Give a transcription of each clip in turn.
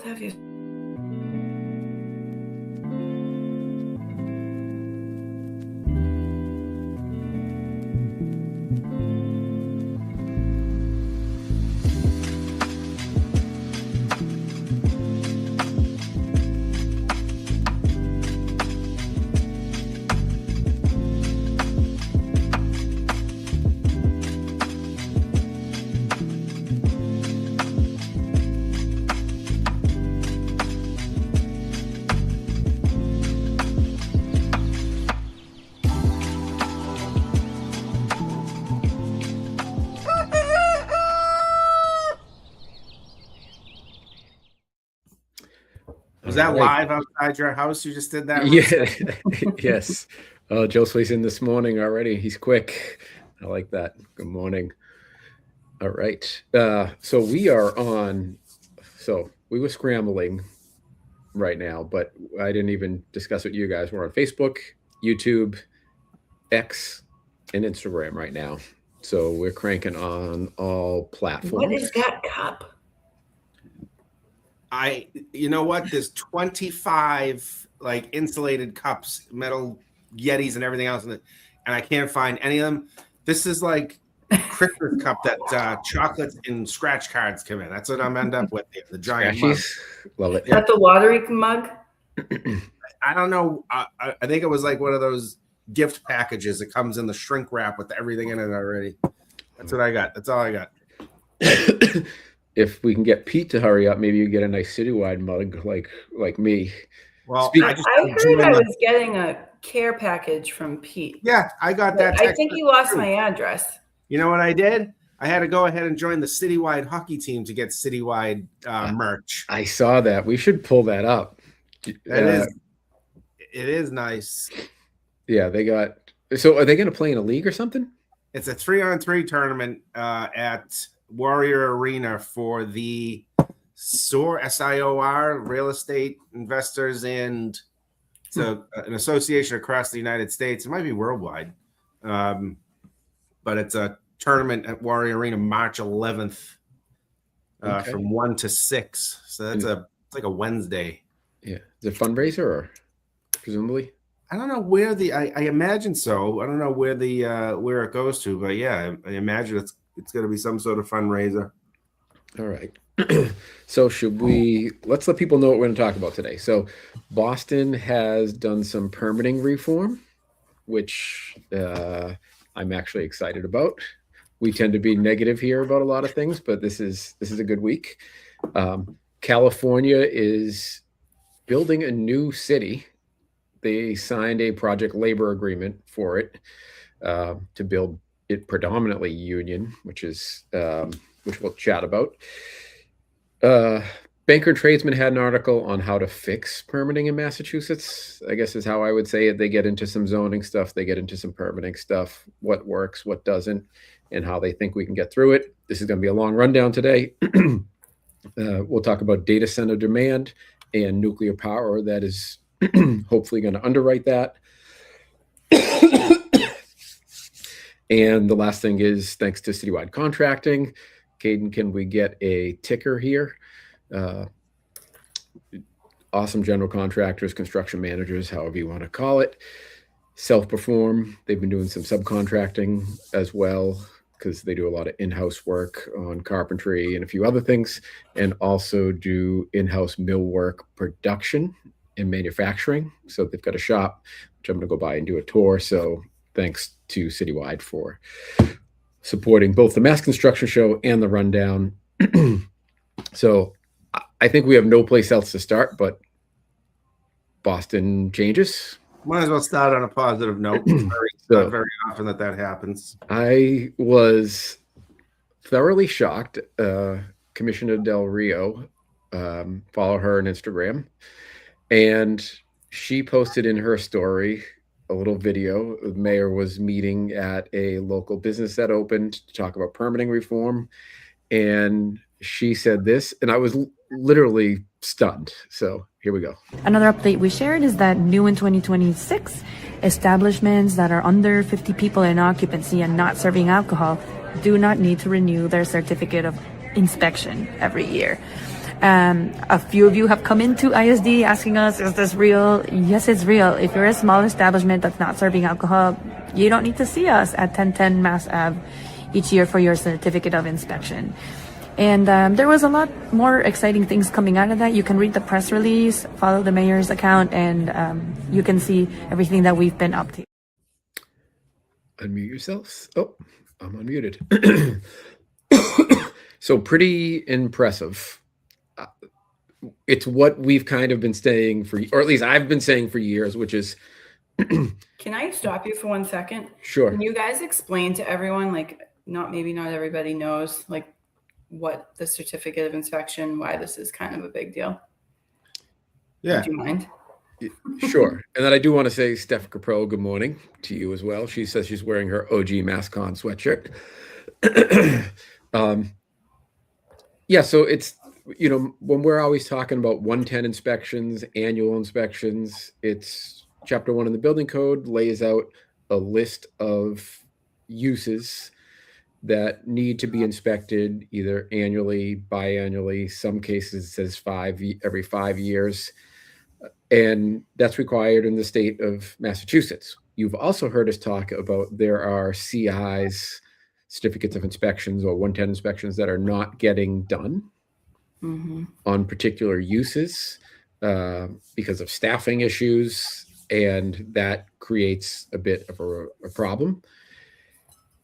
have you. Was that live outside your house? You just did that? Yeah. Yes. Josue's in this morning already. He's quick. I like that. Good morning. All right. So we are on. So we were scrambling right now, but I didn't even discuss with you guys. We're on Facebook, YouTube, X, and Instagram right now. So we're cranking on all platforms. What is that cup? You know what? There's 25 like insulated cups, metal Yetis, and everything else, and I can't find any of them. This is like Christmas cup that chocolates and scratch cards come in. That's what I'm end up with. The giant mug. Love it. Is that the watery mug? I don't know. I think it was like one of those gift packages. It comes in the shrink wrap with everything in it already. That's what I got. That's all I got. If we can get Pete to hurry up, maybe you get a nice Citywide mug like me. Well, I heard I was getting a care package from Pete. Yeah, I got that. I think you lost my address. You know what I did? I had to go ahead and join the Citywide hockey team to get Citywide merch. I saw that. We should pull that up. It is nice. Yeah, they got. So are they going to play in a league or something? It's a 3-on-3 tournament at Warrior Arena for the SOR, SIOR, real estate investors, and it's an association across the United States. It might be worldwide, but it's a tournament at Warrior Arena March 11th from 1 to 6. So it's like a Wednesday. Yeah, is it a fundraiser or presumably? I don't know where I imagine so. I don't know where where it goes to, but yeah, I imagine it's going to be some sort of fundraiser. All right. So let's let people know what we're going to talk about today. So Boston has done some permitting reform, which I'm actually excited about. We tend to be negative here about a lot of things, but this is a good week. California is building a new city. They signed a project labor agreement for it to build it predominantly union, which we'll chat about. Banker and Tradesman had an article on how to fix permitting in Massachusetts, I guess is how I would say it. They get into some zoning stuff, they get into some permitting stuff, what works, what doesn't, and how they think we can get through it. This is going to be a long rundown today. We'll talk about data center demand and nuclear power that is hopefully going to underwrite that. And the last thing is, thanks to Citywide Contracting, Caden, can we get a ticker here? Awesome general contractors, construction managers, however you want to call it. Self-perform. They've been doing some subcontracting as well because they do a lot of in-house work on carpentry and a few other things, and also do in-house millwork production and manufacturing. So they've got a shop, which I'm going to go by and do a tour. So thanks to Citywide for supporting both the Mass Construction Show and the Rundown. So I think we have no place else to start but Boston changes. Might as well start on a positive note. It's not very often that happens. I was thoroughly shocked. Commissioner Del Rio, follow her on Instagram, and she posted in her story a little video. The mayor was meeting at a local business that opened to talk about permitting reform, and she said this, and I was literally stunned. So here we go. Another update we shared is that new in 2026, establishments that are under 50 people in occupancy and not serving alcohol do not need to renew their certificate of inspection every year. A few of you have come into ISD asking us, is this real? Yes, it's real. If you're a small establishment that's not serving alcohol, you don't need to see us at 1010 Mass Ave each year for your certificate of inspection. And there was a lot more exciting things coming out of that. You can read the press release, follow the mayor's account, and you can see everything that we've been up to. Unmute yourselves. Oh, I'm unmuted. So pretty impressive. It's what we've kind of been saying for, or at least I've been saying for years, which is. Can I stop you for 1 second? Sure. Can you guys explain to everyone, like, maybe not everybody knows, like, what the certificate of inspection, why this is kind of a big deal? Yeah. Do you mind? Sure. And then I do want to say, Steph Capro, good morning to you as well. She says she's wearing her OG MassCon sweatshirt. Yeah, so it's, when we're always talking about 110 inspections, annual inspections, it's Chapter 1 in the building code lays out a list of uses that need to be inspected either annually, biannually, some cases it says every 5 years. And that's required in the state of Massachusetts. You've also heard us talk about there are CIs, certificates of inspections, or 110 inspections that are not getting done on particular uses because of staffing issues, and that creates a bit of a problem.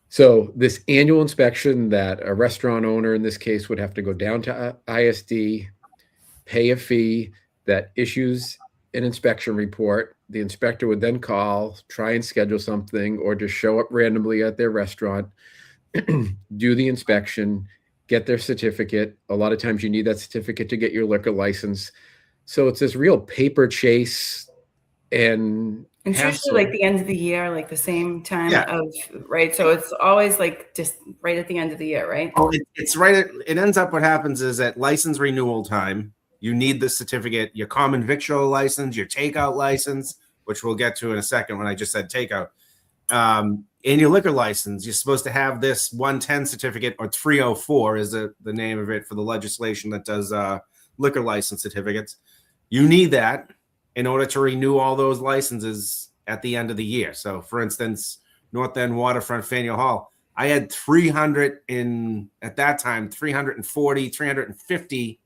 So this annual inspection that a restaurant owner in this case would have to go down to ISD, pay a fee that issues an inspection report. The inspector would then call, try and schedule something, or just show up randomly at their restaurant, do the inspection, get their certificate. A lot of times you need that certificate to get your liquor license. So it's this real paper chase and it's hassle. usually like the end of the year, like the same time of, right? So it's always like just right at the end of the year, right? Oh, it's right. It ends up, what happens is at license renewal time, you need the certificate, your common victual license, your takeout license, which we'll get to in a second when I just said takeout, and your liquor license. You're supposed to have this 110 certificate, or 304 is the name of it for the legislation that does liquor license certificates. You need that in order to renew all those licenses at the end of the year. So, for instance, North End Waterfront Faneuil Hall, I had 340, 350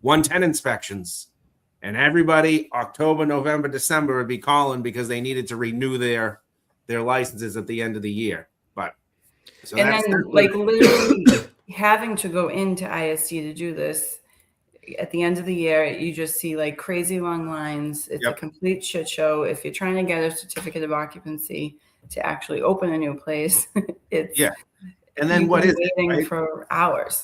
110 inspections, and everybody October, November, December would be calling because they needed to renew their licenses at the end of the year. But so and then like literally having to go into ISD to do this at the end of the year, you just see like crazy long lines. It's a complete shit show. If you're trying to get a certificate of occupancy to actually open a new place, it's and then what is waiting it, right? for hours.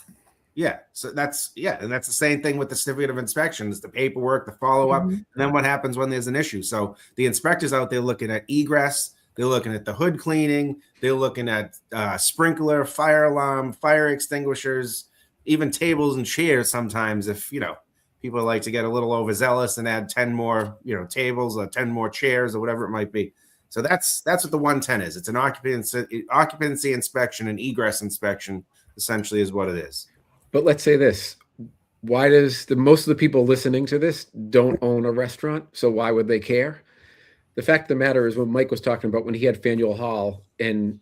Yeah. So that's and that's the same thing with the certificate of inspections, the paperwork, the follow-up, and then what happens when there's an issue. So the inspectors out there looking at egress, they're looking at the hood cleaning, they're looking at sprinkler, fire alarm, fire extinguishers, even tables and chairs sometimes. If people like to get a little overzealous and add 10 more tables or 10 more chairs or whatever it might be. So that's what the 110 is. It's an occupancy inspection and egress inspection, essentially, is what it is. But let's say this: why does most of the people listening to this don't own a restaurant? So why would they care? The fact of the matter is, when Mike was talking about when he had Faneuil Hall and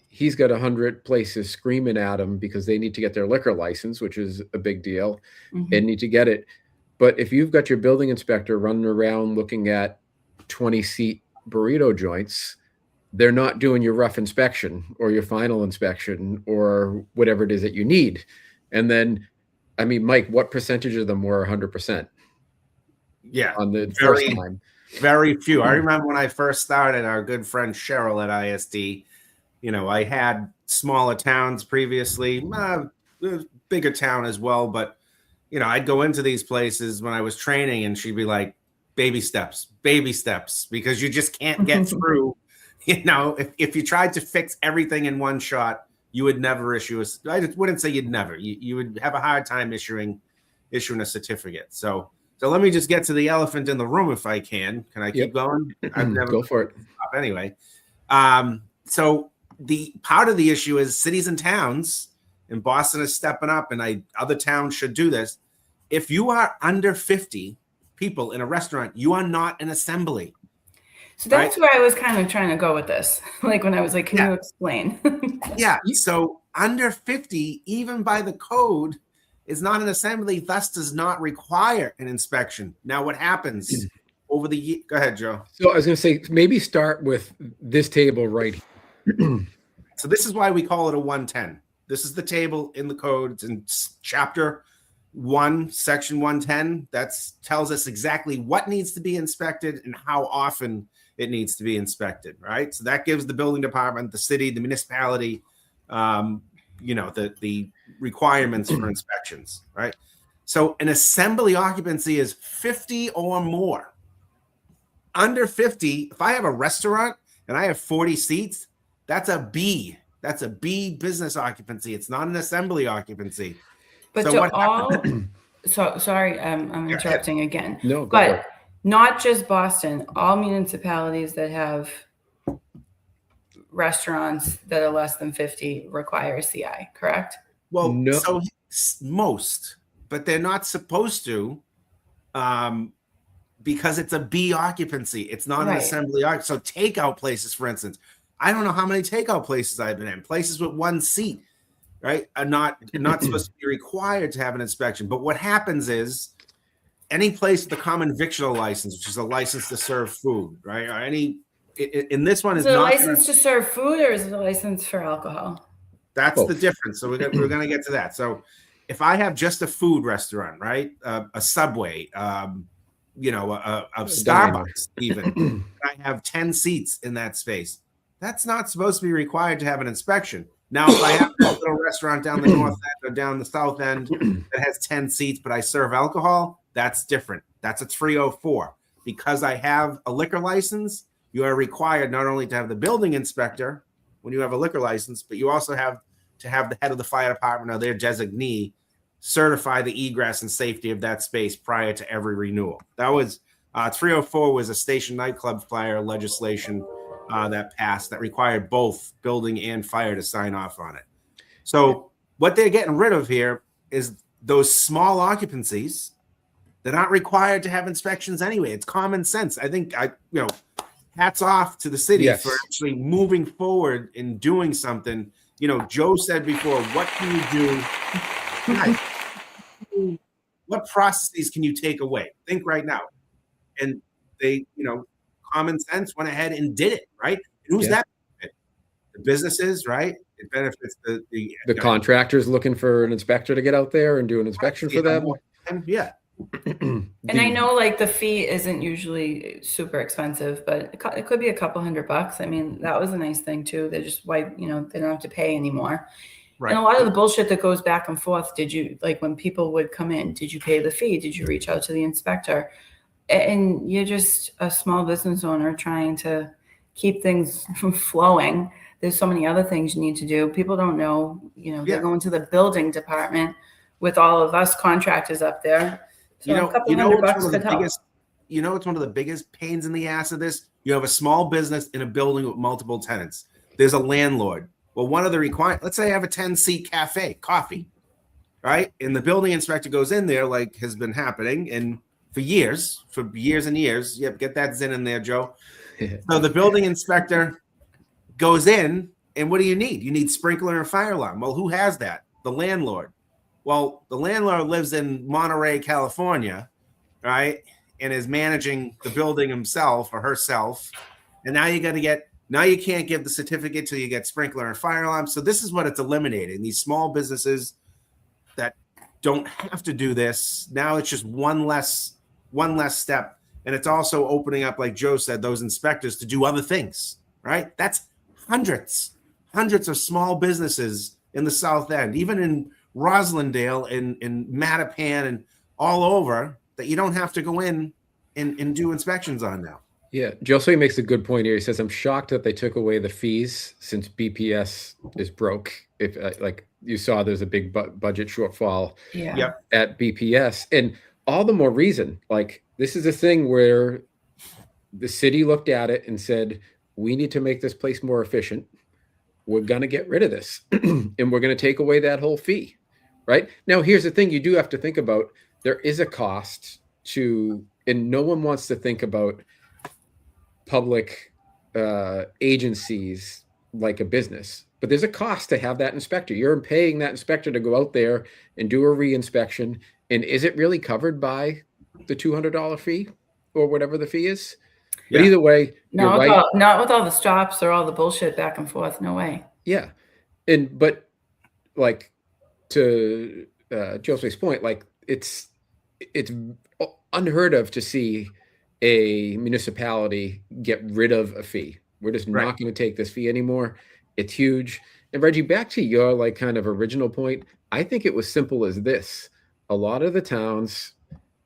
he's got 100 places screaming at him because they need to get their liquor license, which is a big deal, and need to get it. But if you've got your building inspector running around looking at 20-seat burrito joints, they're not doing your rough inspection or your final inspection or whatever it is that you need. And then, I mean, Mike, what percentage of them were 100%? Yeah, on the first time. Very few. I remember when I first started, our good friend Cheryl at ISD, I had smaller towns previously, bigger town as well. But, I'd go into these places when I was training and she'd be like, baby steps, because you just can't get through. If you tried to fix everything in one shot, you would never issue I wouldn't say you'd never. You would have a hard time issuing a certificate. So let me just get to the elephant in the room if I can. Can I keep going? I've never go for it. Anyway, so the part of the issue is cities and towns, and Boston is stepping up, and other towns should do this, if you are under 50 people in a restaurant, you are not an assembly. So that's where I was kind of trying to go with this. Like when I was like, can you explain? Yeah. So under 50, even by the code, is not an assembly, thus does not require an inspection. Now, what happens over the year? Go ahead, Joe. So I was going to say, maybe start with this table right here. So this is why we call it a 110. This is the table in the code. It's in chapter 1, section 110. That tells us exactly what needs to be inspected and how often it needs to be inspected, right? So that gives the building department, the city, the municipality, the requirements for inspections, right? So an assembly occupancy is 50 or more. Under 50, if I have a restaurant and I have 40 seats, that's a B. That's a B business occupancy. It's not an assembly occupancy. But so sorry, I'm interrupting again. No, go but for it. Not just Boston, all municipalities that have restaurants that are less than 50 require CI, correct? Well, no. So most, but they're not supposed to because it's a B occupancy. It's not an assembly occupancy. So takeout places, for instance, I don't know how many takeout places I've been in. Places with one seat, right, are not supposed to be required to have an inspection. But what happens is any place with a common victual license, which is a license to serve food, right? Or in this one is it a not license to serve food, or is it a license for alcohol? That's the difference. So we're going to get to that. So if I have just a food restaurant, right, a Subway, a Starbucks, even, and I have 10 seats in that space, that's not supposed to be required to have an inspection. Now, if I have a little restaurant down the north end or down the south end that has 10 seats, but I serve alcohol, that's different. That's a 304. Because I have a liquor license, you are required not only to have the building inspector when you have a liquor license, but you also have to have the head of the fire department or their designee certify the egress and safety of that space prior to every renewal. That was 304 was a station nightclub fire legislation that passed that required both building and fire to sign off on it. So what they're getting rid of here is those small occupancies. They're not required to have inspections anyway. It's common sense. I think hats off to the city for actually moving forward and doing something. Joe said before, what can you do? What processes can you take away? Think right now. And they, common sense went ahead and did it, right? And who's that benefit? The businesses, right? It benefits the contractors looking for an inspector to get out there and do an inspection for them. Yeah. And I know like the fee isn't usually super expensive, but it could be a couple $100. I mean, that was a nice thing too. They just they don't have to pay anymore. Right. And a lot of the bullshit that goes back and forth, when people would come in, did you pay the fee? Did you reach out to the inspector? And you're just a small business owner trying to keep things flowing. There's so many other things you need to do. People don't know, they're going to the building department with all of us contractors up there. So it's one of the biggest pains in the ass of this? You have a small business in a building with multiple tenants. There's a landlord. Well, one of the requirements, let's say I have a 10-seat cafe, coffee, right? And the building inspector goes in there like has been happening and for years and years. Yep, get that Zin in there, Joe. So the building inspector goes in and what do you need? You need sprinkler and fire alarm. Well, who has that? The landlord. Well, the landlord lives in Monterey, California, right? And is managing the building himself or herself. And now you can't give the certificate till you get sprinkler and fire alarm. So this is what it's eliminating. These small businesses that don't have to do this. Now it's just one less step. And it's also opening up, like Joe said, those inspectors to do other things, right? That's hundreds of small businesses in the South End, even in Roslindale and Mattapan and all over that you don't have to go in and do inspections on now. Yeah, Josue makes a good point here. He says, I'm shocked that they took away the fees since BPS is broke. If like you saw, there's a big budget shortfall at BPS. And all the more reason, like this is a thing where the city looked at it and said, we need to make this place more efficient. We're going to get rid of this and we're going to take away that whole fee. Right now, here's the thing you do have to think about. there is a cost to, and no one wants to think about public agencies like a business, but there's a cost to have that inspector. You're paying that inspector to go out there and do a re-inspection. And is it really covered by the $200 fee or whatever the fee is? But either way, No, you're right. not with all the stops or all the bullshit back and forth. No way. Yeah. But like to Joseph's point, like it's unheard of to see a municipality get rid of a fee. We're just not going to take this fee anymore. It's huge. And Reggie, back to your like kind of original point, I think it was simple as this. A lot of the towns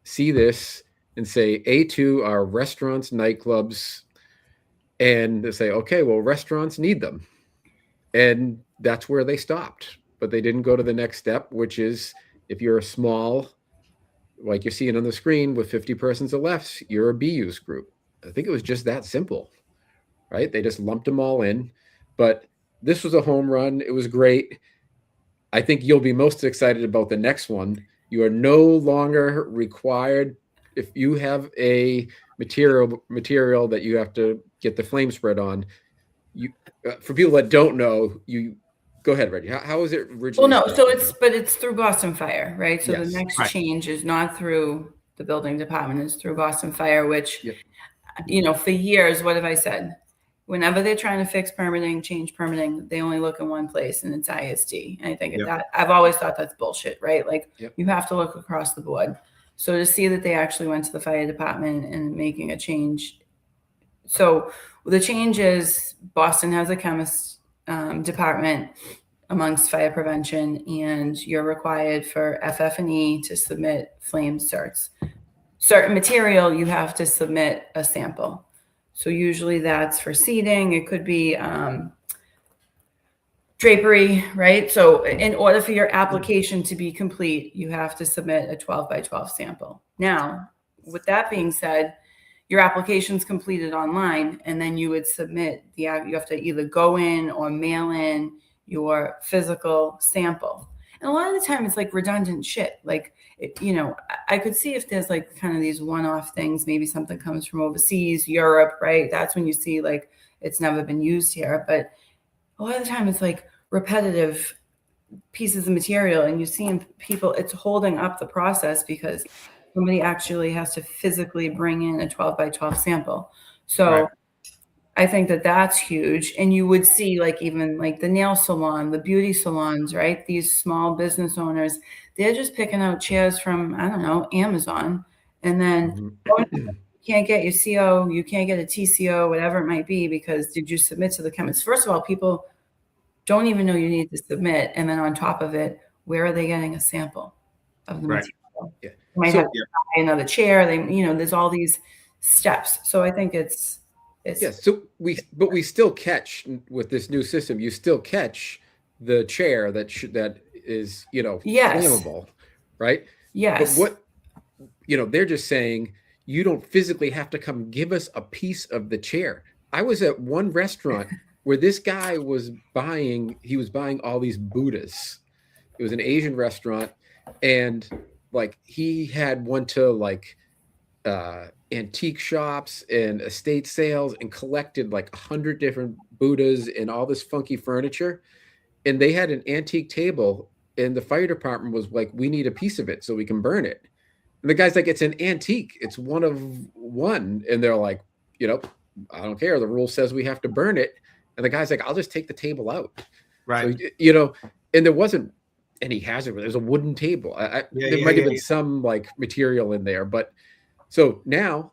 see this and say A2 are restaurants, nightclubs, and they say, okay, well, restaurants need them. And that's where they stopped. But they didn't go to the next step, which is if you're a small, like you're seeing on the screen with 50 persons or less, you're a B-use group. I think it was just that simple, right? They just lumped them all in. But this was a home run. It was great. I think you'll be most excited about the next one. You are no longer required, if you have a material that you have to get the flame spread on. You, for people that don't know, you go ahead, Reggie. How is it originally? Well, no, so it's through Boston Fire, right? So Yes. the next change is not through the building department, it's through Boston Fire, which, for years, what have I said? Whenever they're trying to fix permitting, change permitting, they only look in one place, and it's ISD. And I think that I've always thought that's bullshit, right? Like you have to look across the board. So to see that they actually went to the fire department and making a change. So the change is Boston has a chemist department amongst fire prevention, and you're required for FF&E to submit flame certs. Certain material, you have to submit a sample. So usually that's for seating. It could be drapery, right? So in order for your application to be complete, you have to submit a 12 by 12 sample. Now, with that being said, your application's completed online, and then you would submit you have to either go in or mail in your physical sample. And a lot of the time it's like redundant shit. Like, I could see if there's like kind of these one-off things, maybe something comes from overseas, Europe, right? That's when you see like it's never been used here. But a lot of the time it's like repetitive pieces of material, and you see people, it's holding up the process because somebody actually has to physically bring in a 12 by 12 sample. So I think that that's huge. And you would see like even like the nail salon, the beauty salons, right? These small business owners, they're just picking out chairs from, I don't know, Amazon. And then you can't get your CO, you can't get a TCO, whatever it might be, because did you submit to the chemist? First of all, people don't even know you need to submit. And then on top of it, where are they getting a sample of the material? Yeah. They might have to buy another chair. There's all these steps. So I think it's So we still catch with this new system. You still catch the chair that is flammable, right? Yes. But what they're just saying you don't physically have to come give us a piece of the chair. I was at one restaurant where this guy was buying all these Buddhas. It was an Asian restaurant, and like he had went to like antique shops and estate sales and collected like 100 different Buddhas and all this funky furniture. And they had an antique table, and the fire department was like, we need a piece of it so we can burn it. And the guy's like, it's an antique. It's one of one. And they're like, I don't care. The rule says we have to burn it. And the guy's like, I'll just take the table out. Right. So, and there wasn't any hazard. There's a wooden table. There might have been some like material in there, but so now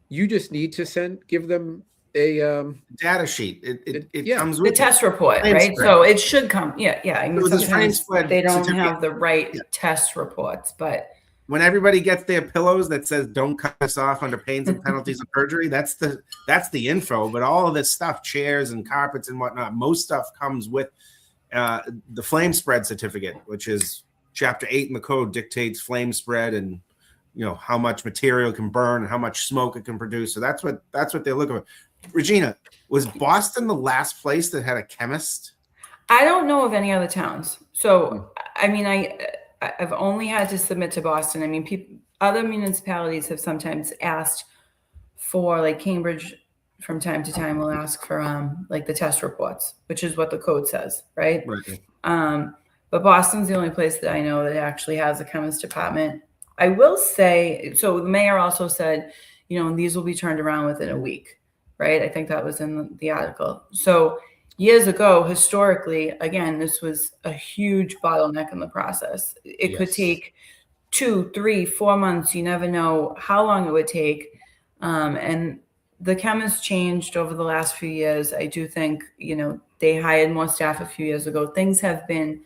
you just need to give them a data sheet. It comes the with test report, right? spread. So it should come. Yeah. I mean, With the flame sometimes spread they don't certificate. have the right test reports, but when everybody gets their pillows that says "Don't cut us off under pains and penalties of perjury," that's the info. But all of this stuff, chairs and carpets and whatnot, most stuff comes with the flame spread certificate, which is Chapter 8 in the code dictates flame spread and how much material can burn and how much smoke it can produce. So that's what they're looking for. Regina, was Boston the last place that had a chemist? I don't know of any other towns. So I mean, I've only had to submit to Boston. I mean, other municipalities have sometimes asked for, like Cambridge from time to time will ask for like the test reports, which is what the code says, right? But Boston's the only place that I know that actually has a chemist department. I will say, so the mayor also said, you know, these will be turned around within a week, right? I think that was in the article. So years ago, historically, again, this was a huge bottleneck in the process. It could take 2, 3, 4 months. You never know how long it would take. And the chemists changed over the last few years. I do think, you know, they hired more staff a few years ago. Things have been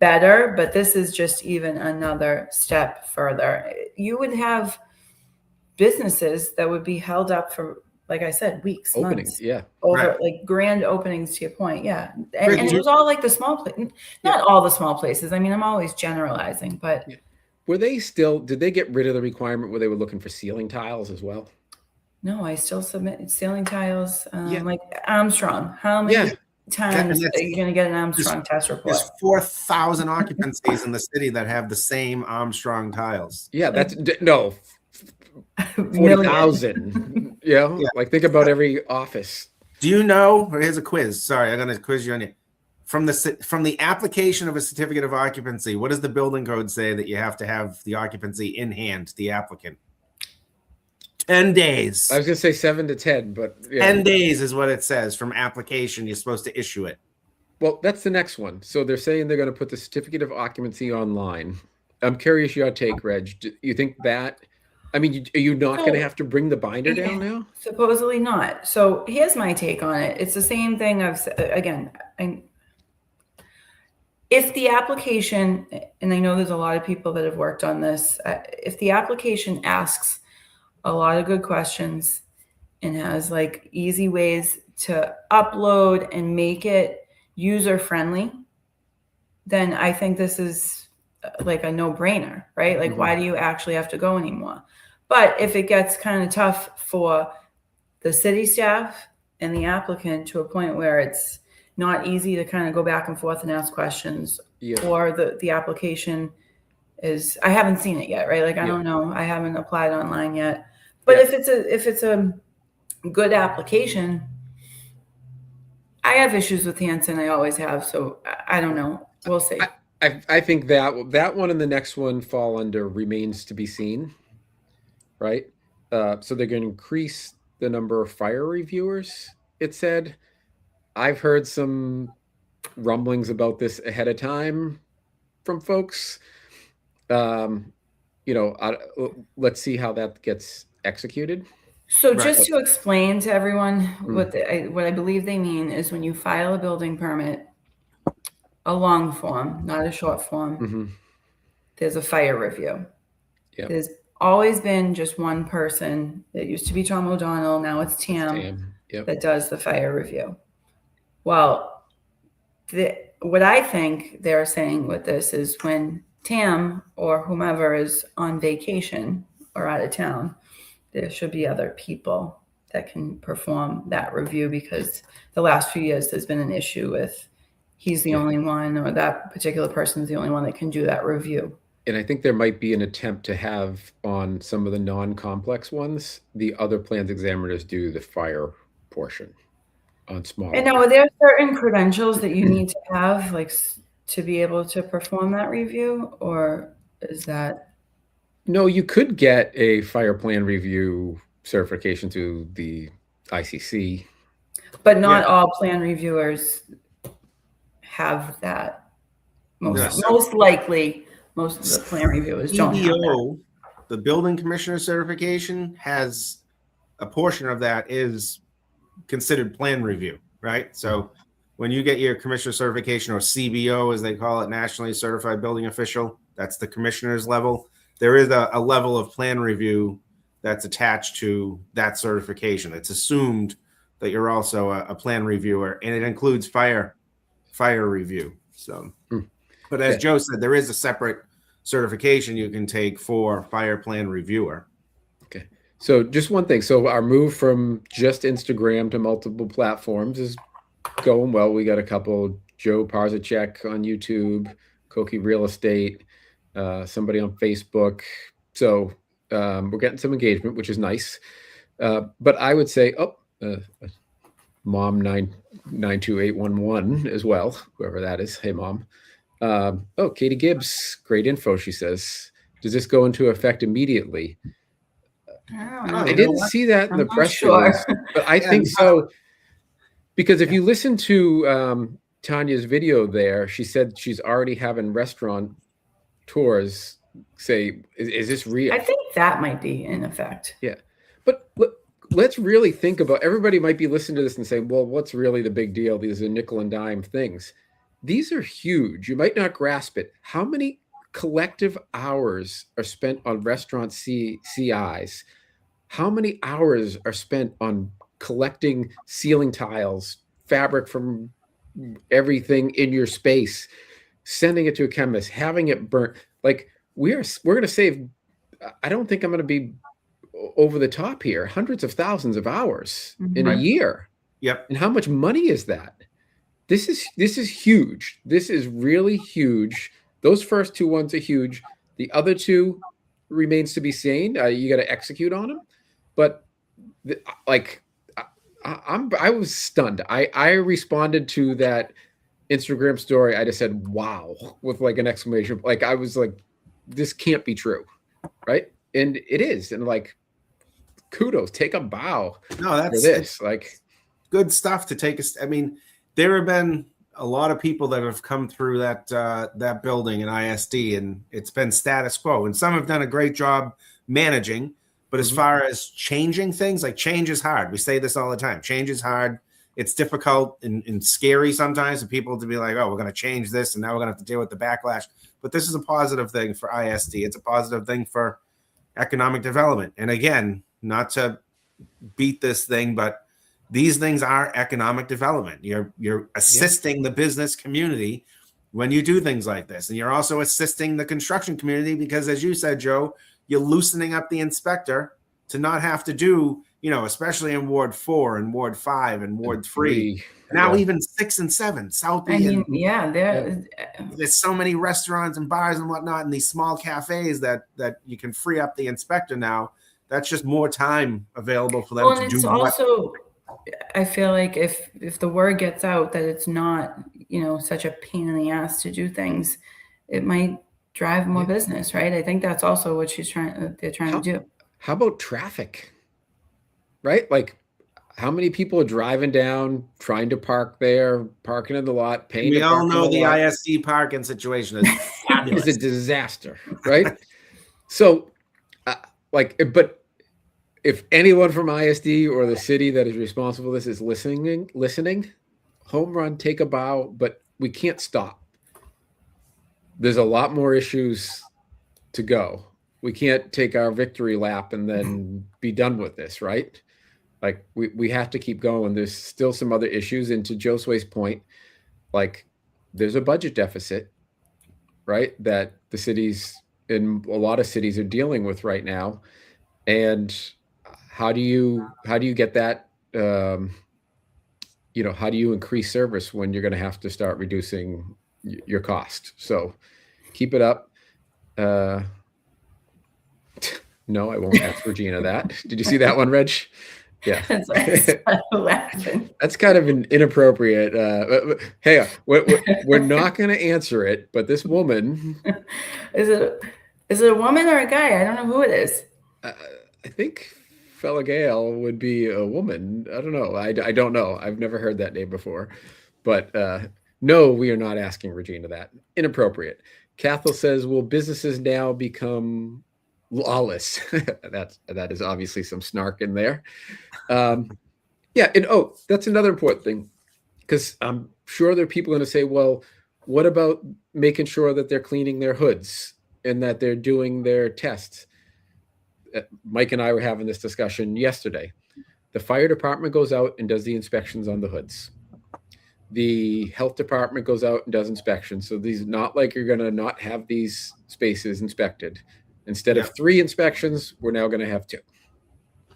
better, but this is just even another step further. You would have businesses that would be held up for, like I said, weeks, Openings, months, over like grand openings, to your point. And it was all like the small places, not all the small places. I mean, I'm always generalizing, but were they still, did they get rid of the requirement where they were looking for ceiling tiles as well? No, I still submit ceiling tiles, like Armstrong. How many times are you going to get an Armstrong test report? There's 4,000 occupancies in the city that have the same Armstrong tiles. Yeah, that's no 40,000. Like think about every office. Do you know? Here's a quiz. Sorry, I'm going to quiz you on it. From the application of a certificate of occupancy, what does the building code say that you have to have the occupancy in hand, the applicant? 10 days. I was going to say 7 to 10, but 10 days is what it says from application. You're supposed to issue it. Well, that's the next one. So they're saying they're going to put the certificate of occupancy online. I'm curious your take, Reg. Do you think that, I mean, are you not going to have to bring the binder down now? Supposedly not. So here's my take on it. It's the same thing I've said, again, if the application, and I know there's a lot of people that have worked on this, if the application asks a lot of good questions and has like easy ways to upload and make it user friendly, then I think this is like a no-brainer, right? Like, why do you actually have to go anymore? But if it gets kind of tough for the city staff and the applicant to a point where it's not easy to kind of go back and forth and ask questions, or the application is, I haven't seen it yet, right? Like, I don't know. I haven't applied online yet. But if it's a good application, I have issues with Hanson. I always have. So I don't know. We'll see. I think that one and the next one fall under remains to be seen, right? So they're going to increase the number of fire reviewers, it said. I've heard some rumblings about this ahead of time from folks. Let's see how that gets executed. So just to explain to everyone what I believe they mean is when you file a building permit, a long form, not a short form, there's a fire review. There's always been just one person. It used to be Tom O'Donnell. Now it's Tam that does the fire review. Well, what I think they're saying with this is when Tam or whomever is on vacation or out of town, there should be other people that can perform that review, because the last few years there's been an issue with he's the only one, or that particular person's the only one that can do that review. And I think there might be an attempt to have on some of the non-complex ones, the other plans examiners do the fire portion on small. And now, are there certain credentials that you need to have, like, to be able to perform that review, or is that? No, you could get a fire plan review certification through the ICC. But not all plan reviewers have that. Most likely, most of the plan reviewers don't have that. The building commissioner certification has a portion of that is considered plan review, right? So when you get your commissioner certification, or CBO as they call it, nationally certified building official, that's the commissioner's level. There is a level of plan review that's attached to that certification. It's assumed that you're also a plan reviewer, and it includes fire review. So, but as Joe said, there is a separate certification you can take for fire plan reviewer. Okay. So just one thing. So our move from just Instagram to multiple platforms is going well. We got a couple, Joe Parzachek on YouTube, Koki Real Estate. somebody on Facebook. So we're getting some engagement, which is nice. But I would say, mom 992811 as well, whoever that is. Hey, mom. Katie Gibbs, great info. She says, does this go into effect immediately? I didn't see that in the press release, but I think so. Because if you listen to Tanya's video there, she said she's already having restaurant tours say, is this real? I think that might be in effect. Yeah. But let's really think about, everybody might be listening to this and say, well, what's really the big deal? These are nickel and dime things. These are huge. You might not grasp it. How many collective hours are spent on restaurant CIs? How many hours are spent on collecting ceiling tiles, fabric from everything in your space, sending it to a chemist, having it burnt? Like we're going to save, I don't think I'm going to be over the top here, hundreds of thousands of hours in a year. Yep. And how much money is that? This is huge. This is really huge. Those first two ones are huge. The other two remains to be seen. You got to execute on them. But I was stunned. I responded to that Instagram story. I just said, wow, with like an exclamation. Like I was like, this can't be true. Right. And it is. And like, kudos, take a bow. No, that's for this. Like good stuff to take us. I mean, there have been a lot of people that have come through that building in ISD, and it's been status quo. And some have done a great job managing. But as far as changing things, like change is hard. We say this all the time. Change is hard. It's difficult and scary sometimes for people to be like, oh, we're going to change this, and now we're going to have to deal with the backlash. But this is a positive thing for ISD. It's a positive thing for economic development. And again, not to beat this thing, but these things are economic development. You're assisting the business community when you do things like this. And you're also assisting the construction community because, as you said, Joe, you're loosening up the inspector to not have to do, especially in Ward 4 and Ward 5 and Ward 3. Now even 6 and 7, South. There's so many restaurants and bars and whatnot, and these small cafes that you can free up the inspector now. That's just more time available for them to do. It's also, I feel like if the word gets out that it's not, such a pain in the ass to do things, it might drive more business, right? I think that's also what they're trying to do. How about traffic? Right? Like how many people are driving down, trying to park there, parking in the lot, paying? We all know the ISD parking situation is fabulous. It's a disaster, right? So, but if anyone from ISD or the city that is responsible for this is listening, home run, take a bow, but we can't stop. There's a lot more issues to go. We can't take our victory lap and then be done with this, right? Like we have to keep going. There's still some other issues. And to Josue's point, like there's a budget deficit, right? That the cities in a lot of cities are dealing with right now. And how do you get that? How do you increase service when you're going to have to start reducing your cost? So keep it up. No, I won't ask Regina that. Did you see that one, Reg? Yeah. That's why I started laughing. That's kind of an inappropriate. Hey, we're not going to answer it, but this woman. Is it a woman or a guy? I don't know who it is. I think Fella Gale would be a woman. I don't know. I don't know. I've never heard that name before. But no, we are not asking Regina that. Inappropriate. Cathal says, will businesses now become lawless? That is obviously some snark in there. And that's another important thing, because I'm sure there are people going to say, well, what about making sure that they're cleaning their hoods and that they're doing their tests? Mike and I were having this discussion yesterday. The fire department goes out and does the inspections on the hoods. The health department goes out and does inspections. So these not like you're going to not have these spaces inspected. Instead of 3 inspections, we're now going to have 2.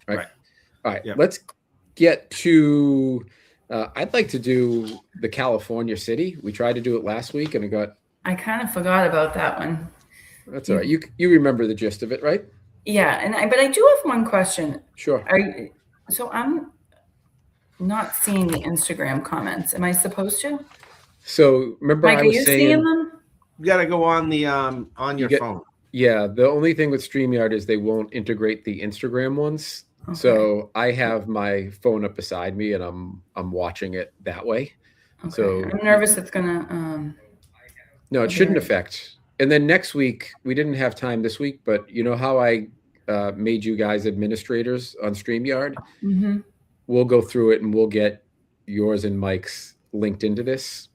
Right. All right. Yep. Let's get to, I'd like to do the California city. We tried to do it last week and I kind of forgot about that one. That's all right. You remember the gist of it, right? Yeah, but I do have one question. Sure. So I'm not seeing the Instagram comments. Am I supposed to? So remember, Mike, I are was you saying seeing them? You got to go on the on your phone. Yeah, the only thing with StreamYard is they won't integrate the Instagram ones. Okay. So I have my phone up beside me and I'm watching it that way. Okay. So I'm nervous it's gonna no, it shouldn't affect. And then next week, we didn't have time this week, but you know how I made you guys administrators on StreamYard? Mm-hmm. We'll go through it and we'll get yours and Mike's linked into this.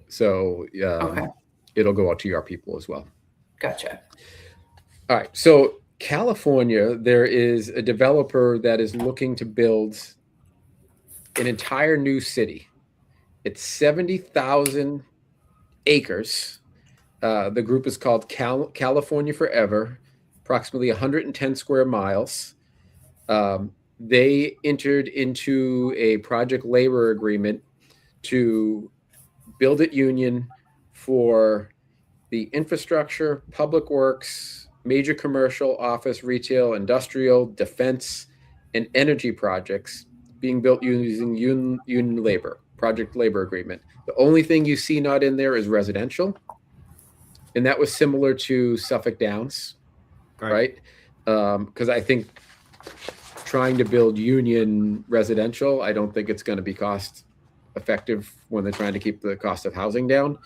So Okay. It'll go out to your people as well. Gotcha. All right. So California, there is a developer that is looking to build an entire new city. It's 70,000 acres. The group is called California Forever, approximately 110 square miles. They entered into a project labor agreement to build it union for the infrastructure, public works, major commercial, office, retail, industrial, defense, and energy projects being built using union labor, project labor agreement. The only thing you see not in there is residential. And that was similar to Suffolk Downs, right? Because I think trying to build union residential, I don't think it's going to be cost effective when they're trying to keep the cost of housing down.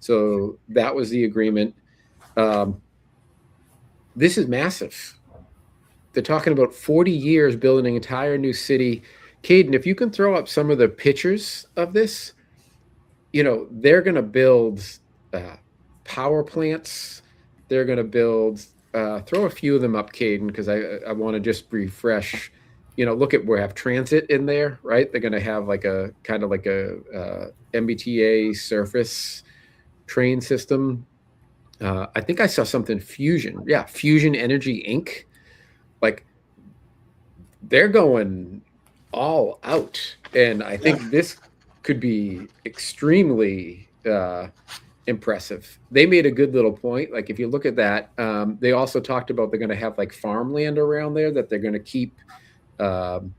So that was the agreement. This is massive. They're talking about 40 years building an entire new city. Caden, if you can throw up some of the pictures of this, they're going to build power plants. They're going to build, throw a few of them up, Caden, because I want to just refresh. Look at we have transit in there, right? They're going to have like a kind of like a MBTA surface train system. I think I saw something Fusion. Yeah, Fusion Energy Inc. Like they're going all out. And I think this could be extremely impressive. They made a good little point. Like if you look at that, they also talked about they're going to have like farmland around there that they're going to keep so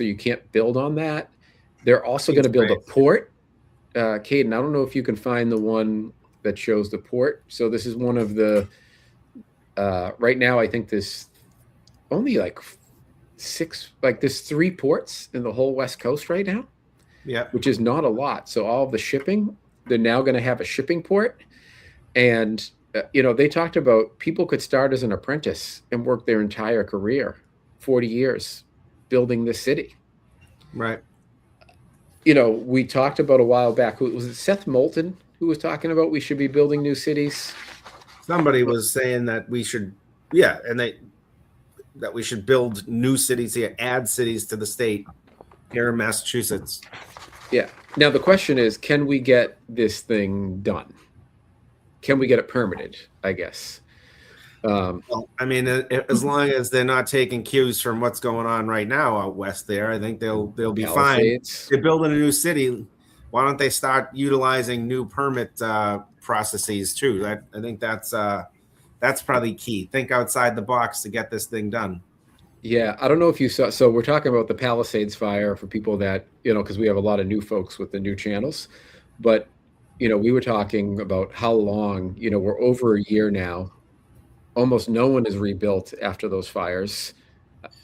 you can't build on that. They're also going to build a port. Caden, I don't know if you can find the one that shows the port. So this is one of the right now I think there's only like there's 3 ports in the whole West Coast right now. Yeah, which is not a lot. So all of the shipping, they're now going to have a shipping port. And they talked about people could start as an apprentice and work their entire career, 40 years building this city. Right. We talked about a while back, was it Seth Moulton who was talking about we should be building new cities? Somebody was saying that we should, that we should build new cities here, add cities to the state here in Massachusetts. Yeah. Now the question is, can we get this thing done? Can we get it permitted, I guess? Well, I mean, as long as they're not taking cues from what's going on right now out west there, I think they'll be fine. They're building a new city. Why don't they start utilizing new permit processes too? I think that's probably key. Think outside the box to get this thing done. Yeah, I don't know if you saw. So we're talking about the Palisades fire for people that because we have a lot of new folks with the new channels, but we were talking about how long. We're over a year now. Almost no one is rebuilt after those fires.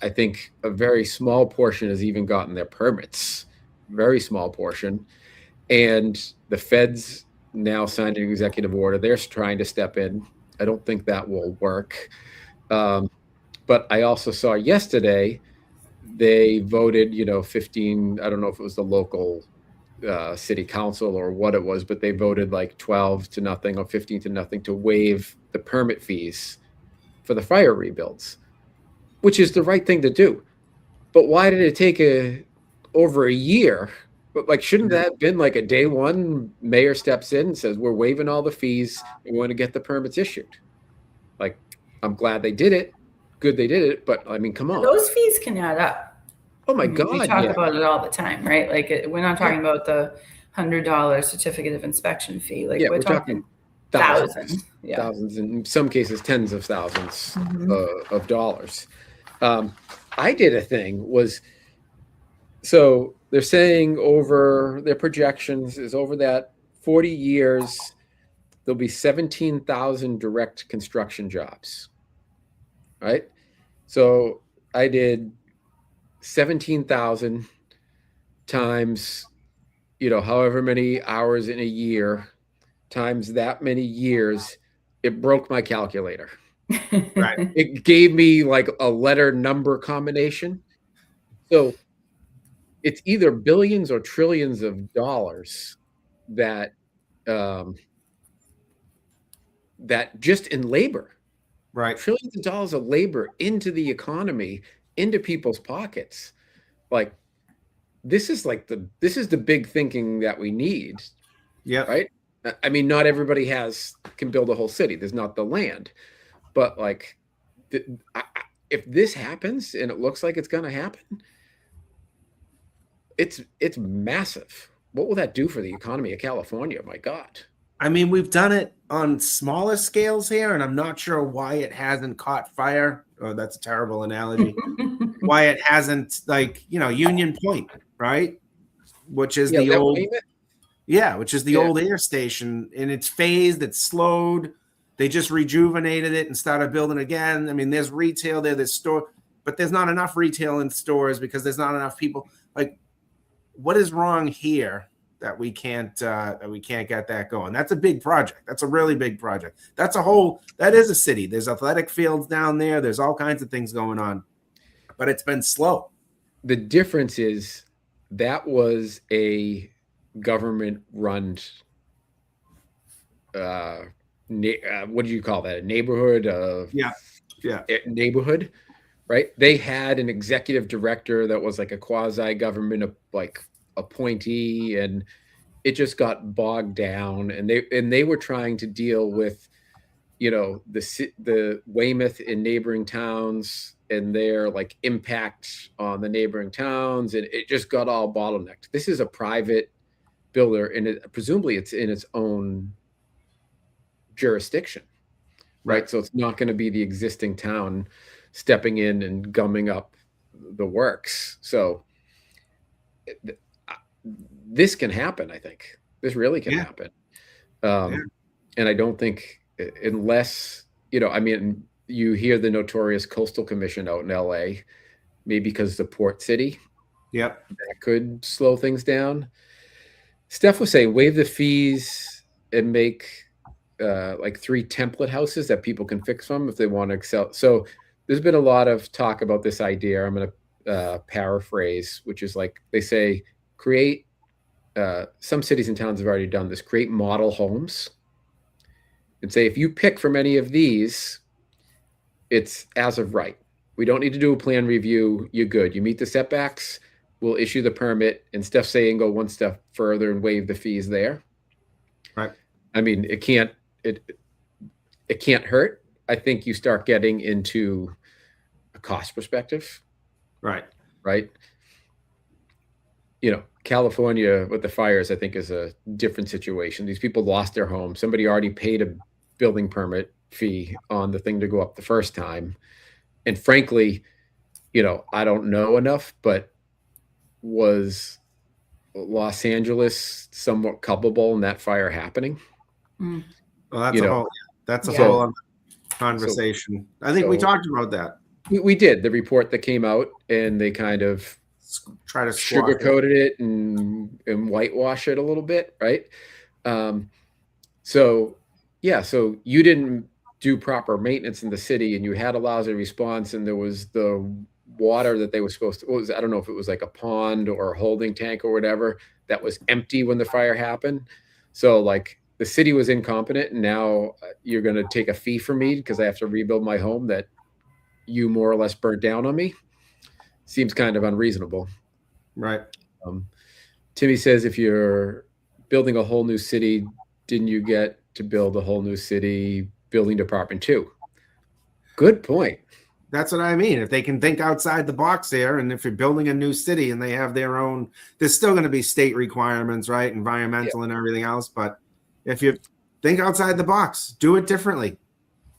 I think a very small portion has even gotten their permits. Very small portion. And the feds now signed an executive order. They're trying to step in. I don't think that will work. But I also saw yesterday they voted, 15, I don't know if it was the local city council or what it was, but they voted like 12-0 or 15-0 to waive the permit fees for the fire rebuilds, which is the right thing to do. But why did it take over a year? But shouldn't that have been like a day one mayor steps in and says, we're waiving all the fees and we want to get the permits issued? Like, I'm glad they did it. Good they did it. But I mean, come on. Those fees can add up. Oh my God. We talk about it all the time, right? Like we're not talking about the $100 certificate of inspection fee. Like we're talking Thousands. Yeah. thousands, in some cases, tens of thousands of dollars. I did a thing was, so they're saying over their projections is over that 40 years, there'll be 17,000 direct construction jobs, right? So I did 17,000 times, however many hours in a year, times that many years. It broke my calculator. Right. It gave me like a letter number combination. So it's either billions or trillions of dollars that that just in labor, Right. trillions of dollars of labor into the economy, into people's pockets. Like this is the big thinking that we need. Yeah. Right. I mean, not everybody can build a whole city. There's not the land, but like, if this happens and it looks like it's going to happen, it's massive. What will that do for the economy of California? My God. I mean, we've done it on smaller scales here, and I'm not sure why it hasn't caught fire. Oh, that's a terrible analogy. Why it hasn't, Union Point, right? Which is the old. Yeah, which is the old air station, and it's phased, it's slowed. They just rejuvenated it and started building again. I mean, there's retail there, there's store, but there's not enough retail in stores because there's not enough people. Like, what is wrong here that we can't get that going? That's a big project. That's a really big project. That is a city. There's athletic fields down there. There's all kinds of things going on, but it's been slow. The difference is that was a government-run, what do you call that? A neighborhood? Neighborhood, right? They had an executive director that was like a quasi-government appointee, and it just got bogged down. And they were trying to deal with, the Weymouth and neighboring towns and their like impact on the neighboring towns, and it just got all bottlenecked. This is a private builder, and presumably it's in its own jurisdiction, right? So it's not going to be the existing town stepping in and gumming up the works. So this can happen. I think this really can happen. And I don't think, unless, I mean, you hear the notorious Coastal Commission out in LA, maybe because it's a port city. Yep. That could slow things down. Steph was saying, waive the fees and make like 3 template houses that people can fix them if they want to excel. So there's been a lot of talk about this idea. I'm going to paraphrase, which is like they say, create, some cities and towns have already done this, create model homes and say, if you pick from any of these, it's as of right. We don't need to do a plan review. You're good. You meet the setbacks. We'll issue the permit. And Steph's saying go one step further and waive the fees there. Right. I mean, it can't hurt. I think you start getting into a cost perspective. Right. Right. California with the fires, I think, is a different situation. These people lost their home. Somebody already paid a building permit fee on the thing to go up the first time. And frankly, I don't know enough, but was Los Angeles somewhat culpable in that fire happening? Well, that's a whole conversation. I think we talked about that. We did. The report that came out, and they kind of try to sugarcoated it and whitewash it a little bit, right? So you didn't do proper maintenance in the city, and you had a lousy response, and there was the water that they were supposed to, I don't know if it was like a pond or a holding tank or whatever, that was empty when the fire happened. So like the city was incompetent, and now you're going to take a fee from me because I have to rebuild my home that you more or less burnt down on me. Seems kind of unreasonable. Right. Timmy says, if you're building a whole new city, didn't you get to build a whole new city building department too? Good point. That's what I mean. If they can think outside the box there, and if you're building a new city and they have their own, there's still going to be state requirements, right? Environmental and everything else. But if you're think outside the box, do it differently.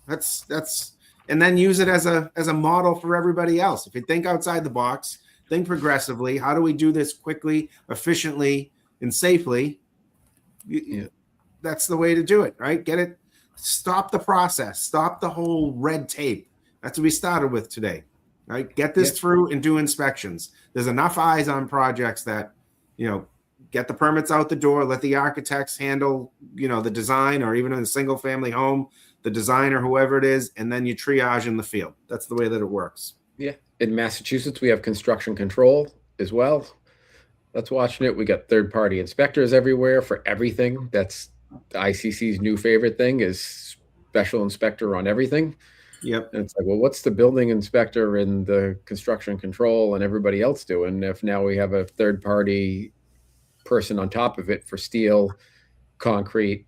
That's and then use it as a model for everybody else. If you think outside the box, think progressively. How do we do this quickly, efficiently, and safely? That's the way to do it, right? Get it. Stop the process. Stop the whole red tape. That's what we started with today, right? Get this through and do inspections. There's enough eyes on projects that, get the permits out the door, let the architects handle, the design, or even in a single family home, the designer, whoever it is, and then you triage in the field. That's the way that it works. Yeah. In Massachusetts, we have construction control as well. That's watching it. We got third-party inspectors everywhere for everything. That's the ICC's new favorite thing, is special inspector on everything. Yep. And it's like, well, what's the building inspector and the construction control and everybody else doing if now we have a third-party person on top of it for steel, concrete,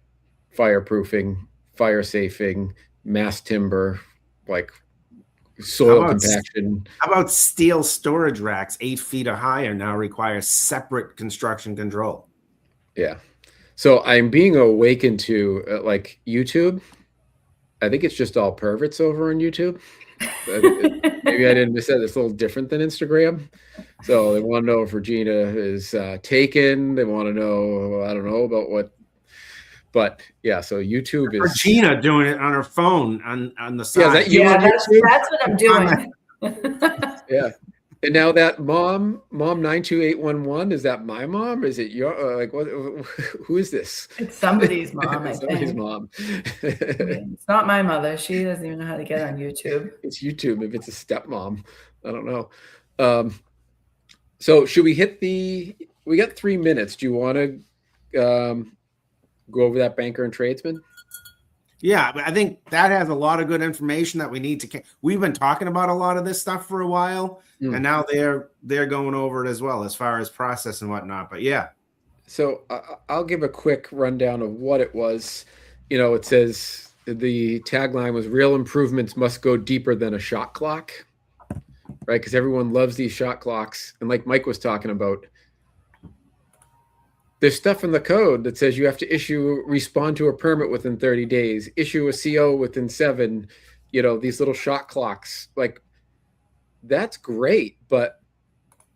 fireproofing, fire safing, mass timber, like soil compaction. How about steel storage racks 8 feet or higher now require separate construction control? Yeah. So I'm being awakened to like YouTube. I think it's just all perverts over on YouTube. Maybe I didn't miss that. It's a little different than Instagram. So they want to know if Regina is taken. They want to know, I don't know about what. But yeah, so YouTube is Regina doing it on her phone on the side. Yeah, is that you on that's what I'm doing. Yeah. And now that mom 92811, is that my mom? Is it your like what? Who is this? It's somebody's mom. I Somebody's think. mom. It's not my mother. She doesn't even know how to get on YouTube. It's YouTube. If it's a stepmom, I don't know. So should we hit we got 3 minutes. Do you want to go over that banker and tradesman? Yeah, but I think that has a lot of good information that we need to. We've been talking about a lot of this stuff for a while, and now they're going over it as well as far as process and whatnot. But yeah, so I'll give a quick rundown of what it was. It says the tagline was "Real improvements must go deeper than a shot clock," right? Because everyone loves these shot clocks, and like Mike was talking about, there's stuff in the code that says you have to respond to a permit within 30 days, issue a CO within 7, these little shot clocks. Like, that's great. But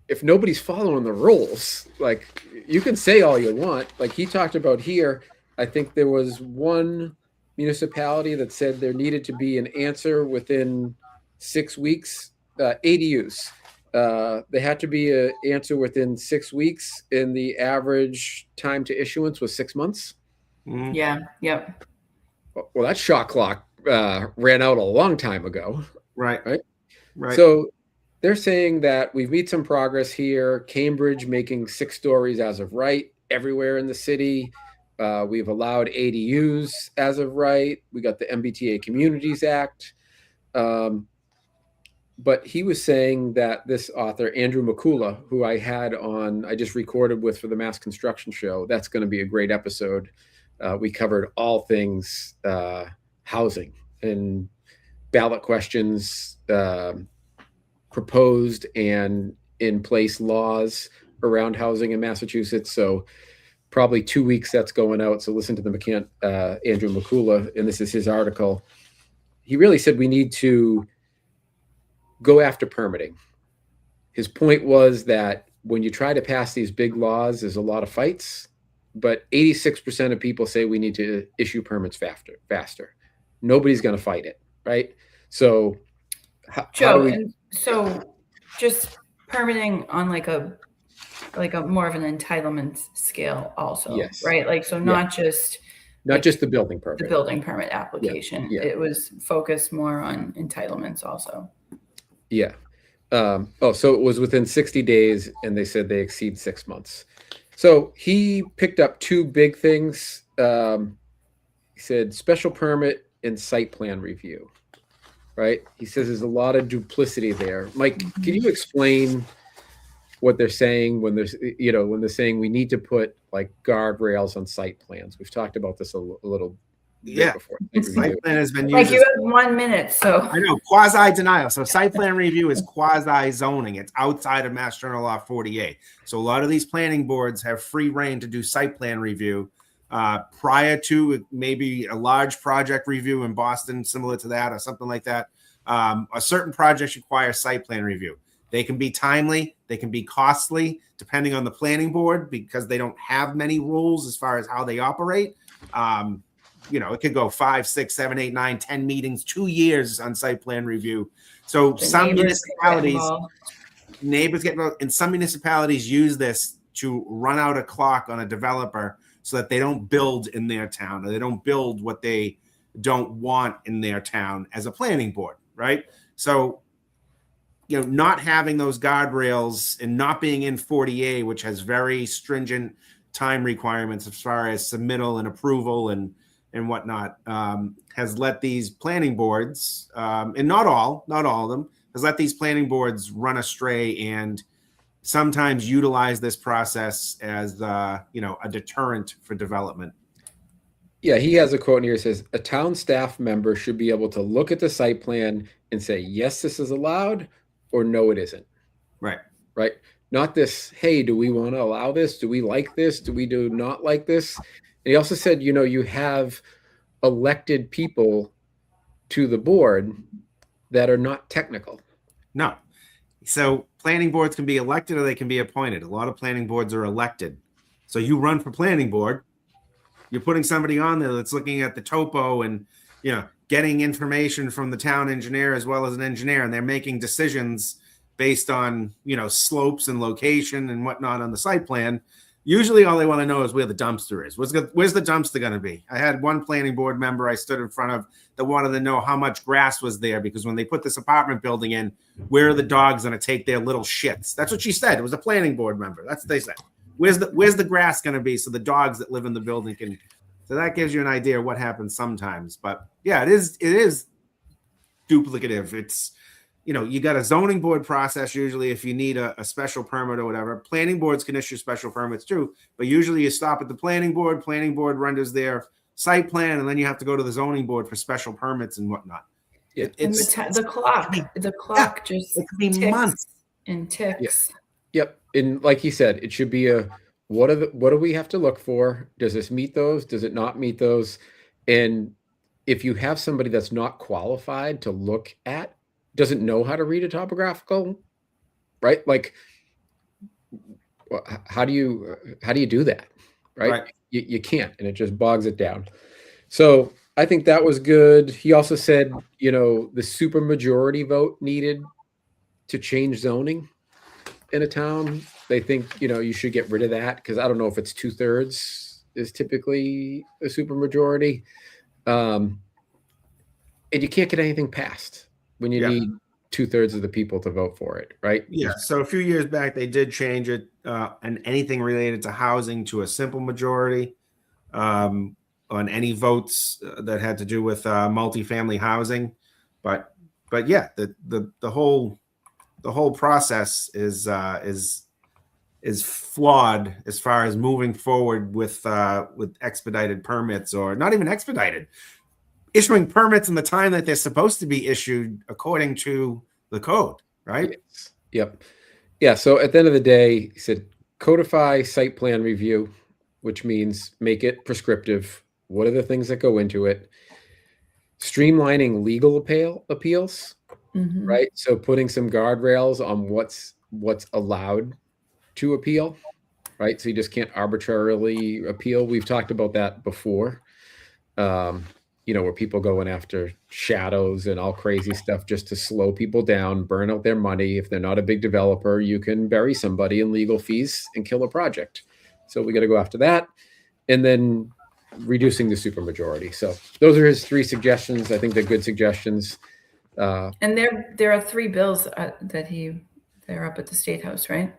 if nobody's following the rules, like, you can say all you want. Like he talked about here, I think there was one municipality that said there needed to be an answer within 6 weeks, ADUs. They had to be an answer within 6 weeks, and the average time to issuance was 6 months. Mm-hmm. Yeah. Yep. Well, that shot clock ran out a long time ago. Right. So they're saying that we've made some progress here. Cambridge making 6 stories as of right everywhere in the city. We've allowed ADUs as of right. We got the MBTA Communities Act. But he was saying that this author, Andrew McCullough, who I just recorded with for the Mass Construction Show, that's going to be a great episode. We covered all things housing and ballot questions, proposed and in place laws around housing in Massachusetts. So probably 2 weeks that's going out. So listen to the Andrew McCullough, and this is his article. He really said we need to go after permitting. His point was that when you try to pass these big laws, there's a lot of fights, but 86% of people say we need to issue permits faster. Nobody's going to fight it, right? So, Joe, so just permitting on like a more of an entitlement scale also, yes. Right? Like, so not just the building permit. The building permit application. Yeah. It was focused more on entitlements also. Yeah. So it was within 60 days, and they said they exceed 6 months. So he picked up 2 big things. He said special permit and site plan review, right? He says there's a lot of duplicity there. Mike, can you explain what they're saying when they're saying we need to put like guardrails on site plans? We've talked about this a little before. Site plan has been used. Like you have 1 minute, so I know, quasi denial. So site plan review is quasi zoning. It's outside of Mass General Law 48. So a lot of these planning boards have free reign to do site plan review prior to maybe a large project review in Boston, similar to that or something like that. A certain projects require site plan review. They can be timely, they can be costly, depending on the planning board, because they don't have many rules as far as how they operate. It could go 5, 6, 7, 8, 9, 10 meetings, 2 years on site plan review. So some neighbors get involved, and some municipalities use this to run out a clock on a developer so that they don't build in their town, or they don't build what they don't want in their town as a planning board, right? So, not having those guardrails and not being in 40A, which has very stringent time requirements as far as submittal and approval and whatnot, has let these planning boards, and not all of them, has let these planning boards run astray and sometimes utilize this process as a deterrent for development. Yeah, he has a quote in here that says, a town staff member should be able to look at the site plan and say, yes, this is allowed, or no, it isn't. Right. Not this, hey, do we want to allow this? Do we like this? Do we do not like this? And he also said, you have elected people to the board that are not technical. No. So planning boards can be elected or they can be appointed. A lot of planning boards are elected. So you run for planning board, you're putting somebody on there that's looking at the topo and, getting information from the town engineer as well as an engineer, and they're making decisions based on, slopes and location and whatnot on the site plan. Usually all they want to know is where the dumpster is. Where's the dumpster going to be? I had one planning board member I stood in front of that wanted to know how much grass was there, because when they put this apartment building in, where are the dogs going to take their little shits? That's what she said. It was a planning board member. That's what they said. Where's the grass going to be so the dogs that live in the building can? So that gives you an idea of what happens sometimes. But yeah, it is duplicative. It's, you got a zoning board process usually if you need a special permit or whatever. Planning boards can issue special permits too, but usually you stop at the planning board renders their site plan, and then you have to go to the zoning board for special permits and whatnot. Yeah. The clock just it could be months and ticks. Yep. And like he said, it should be what do we have to look for? Does this meet those? Does it not meet those? And if you have somebody that's not qualified to look at, doesn't know how to read a topographical, right? Like, how do you do that? Right. You can't, and it just bogs it down. So I think that was good. He also said, the super majority vote needed to change zoning in a town. They think, you should get rid of that, because I don't know if it's 2/3 is typically a super majority. And you can't get anything passed when you need 2/3 of the people to vote for it, right? Yeah. So a few years back, they did change it, and anything related to housing to a simple majority on any votes that had to do with multifamily housing. But yeah, the whole process is flawed as far as moving forward with expedited permits, or not even expedited, issuing permits in the time that they're supposed to be issued according to the code, right? Yes. Yep. Yeah. So at the end of the day, he said, codify site plan review, which means make it prescriptive. What are the things that go into it? Streamlining legal appeals, right? So putting some guardrails on what's allowed to appeal, right? So you just can't arbitrarily appeal. We've talked about that before. Where people going after shadows and all crazy stuff just to slow people down, burn out their money. If they're not a big developer, you can bury somebody in legal fees and kill a project. So we got to go after that. And then reducing the supermajority. So those are his 3 suggestions. I think they're good suggestions. And there are 3 bills they're up at the State House, right?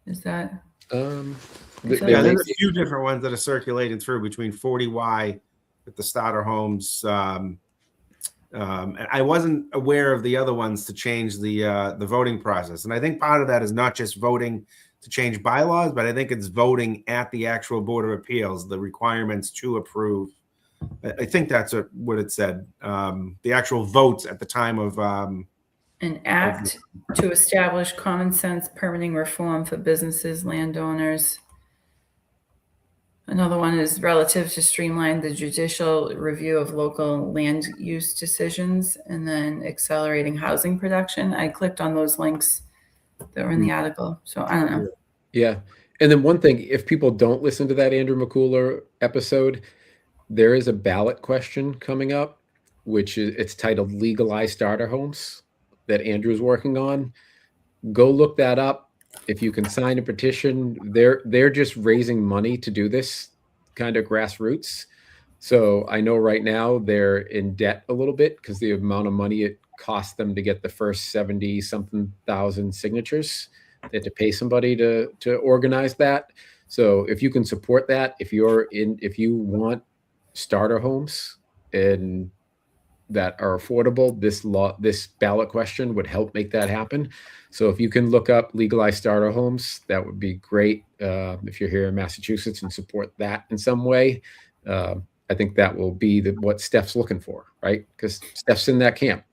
Is that? There's a few different ones that are circulating through between 40Y with the starter homes. And I wasn't aware of the other ones to change the voting process. And I think part of that is not just voting to change bylaws, but I think it's voting at the actual Board of Appeals, the requirements to approve. I think that's what it said. The actual votes at the time of an act to establish common sense permitting reform for businesses, landowners. Another one is relative to streamline the judicial review of local land use decisions, and then accelerating housing production. I clicked on those links that were in the article. So I don't know. Yeah. And then one thing, if people don't listen to that Andrew McCuller episode, there is a ballot question coming up, which is it's titled Legalize Starter Homes that Andrew's working on. Go look that up. If you can sign a petition, they're just raising money to do this kind of grassroots. So I know right now they're in debt a little bit because the amount of money it cost them to get the first 70 something thousand signatures. They had to pay somebody to organize that. So if you can support that, if you want starter homes and that are affordable, this ballot question would help make that happen. So if you can look up legalized starter homes, that would be great. If you're here in Massachusetts and support that in some way, I think that will be what Steph's looking for, right? Because Steph's in that camp,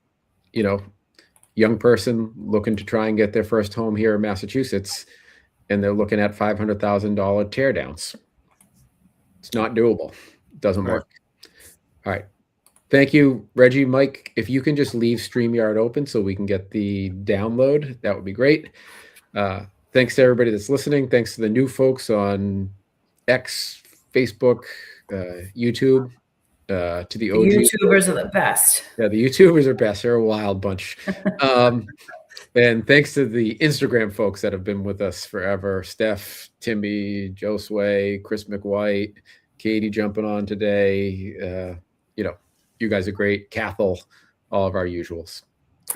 young person looking to try and get their first home here in Massachusetts, and they're looking at $500,000 teardowns. It's not doable. It doesn't work. All right. Thank you, Reggie. Mike, if you can just leave StreamYard open so we can get the download, that would be great. Thanks to everybody that's listening. Thanks to the new folks on X, Facebook, YouTube, to the OG. The YouTubers are the best. Yeah, the YouTubers are best. They're a wild bunch. And thanks to the Instagram folks that have been with us forever. Steph, Timmy, Josue, Chris McWhite, Katie jumping on today. You guys are great. Cathal, all of our usuals.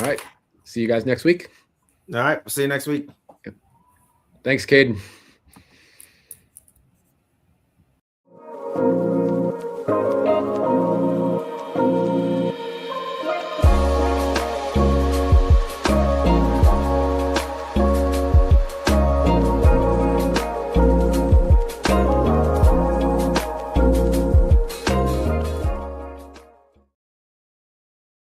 All right. See you guys next week. All right. See you next week. Thanks, Caden.